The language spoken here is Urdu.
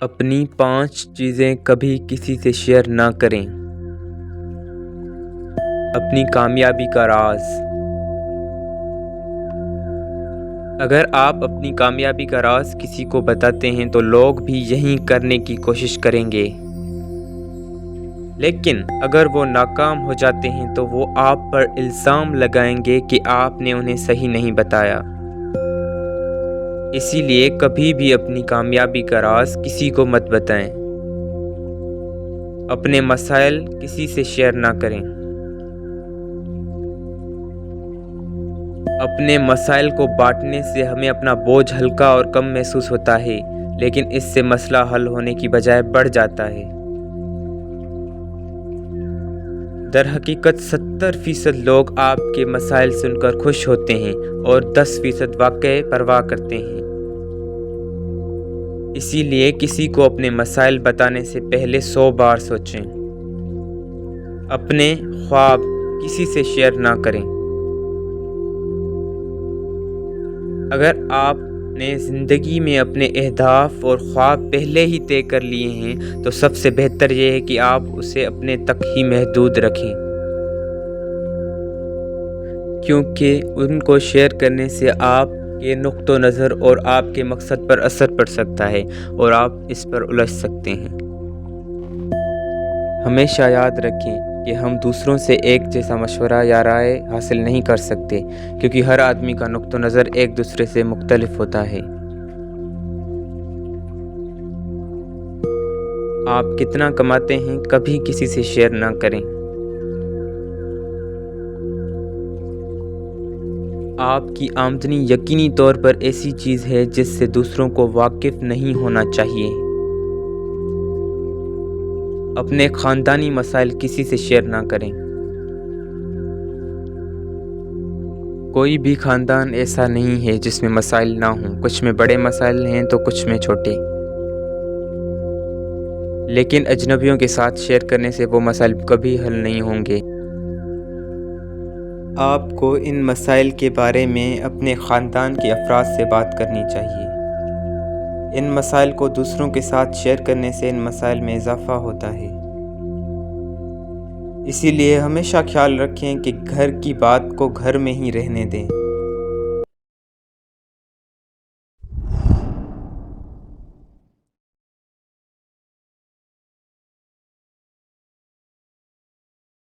اپنی 5 چیزیں کبھی کسی سے شیئر نہ کریں۔ اپنی کامیابی کا راز۔ اگر آپ اپنی کامیابی کا راز کسی کو بتاتے ہیں تو لوگ بھی یہی کرنے کی کوشش کریں گے، لیکن اگر وہ ناکام ہو جاتے ہیں تو وہ آپ پر الزام لگائیں گے کہ آپ نے انہیں صحیح نہیں بتایا۔ اسی لیے کبھی بھی اپنی کامیابی کا راز کسی کو مت بتائیں۔ اپنے مسائل کسی سے شیئر نہ کریں۔ اپنے مسائل کو بانٹنے سے ہمیں اپنا بوجھ ہلکا اور کم محسوس ہوتا ہے، لیکن اس سے مسئلہ حل ہونے کی بجائے بڑھ جاتا ہے۔ در حقیقت 70% لوگ آپ کے مسائل سن کر خوش ہوتے ہیں اور 10% واقعی پرواہ کرتے ہیں۔ اسی لیے کسی کو اپنے مسائل بتانے سے پہلے 100 بار سوچیں۔ اپنے خواب کسی سے شیئر نہ کریں۔ اگر آپ نے زندگی میں اپنے اہداف اور خواب پہلے ہی طے کر لیے ہیں تو سب سے بہتر یہ ہے کہ آپ اسے اپنے تک ہی محدود رکھیں، کیونکہ ان کو شیئر کرنے سے آپ کے نقطہ نظر اور آپ کے مقصد پر اثر پڑ سکتا ہے اور آپ اس پر الجھ سکتے ہیں۔ ہمیشہ یاد رکھیں کہ ہم دوسروں سے ایک جیسا مشورہ یا رائے حاصل نہیں کر سکتے، کیونکہ ہر آدمی کا نقطہ نظر ایک دوسرے سے مختلف ہوتا ہے۔ آپ کتنا کماتے ہیں کبھی کسی سے شیئر نہ کریں۔ آپ کی آمدنی یقینی طور پر ایسی چیز ہے جس سے دوسروں کو واقف نہیں ہونا چاہیے۔ اپنے خاندانی مسائل کسی سے شیئر نہ کریں۔ کوئی بھی خاندان ایسا نہیں ہے جس میں مسائل نہ ہوں، کچھ میں بڑے مسائل ہیں تو کچھ میں چھوٹے، لیکن اجنبیوں کے ساتھ شیئر کرنے سے وہ مسائل کبھی حل نہیں ہوں گے۔ آپ کو ان مسائل کے بارے میں اپنے خاندان کے افراد سے بات کرنی چاہیے۔ ان مسائل کو دوسروں کے ساتھ شیئر کرنے سے ان مسائل میں اضافہ ہوتا ہے۔ اسی لیے ہمیشہ خیال رکھیں کہ گھر کی بات کو گھر میں ہی رہنے دیں۔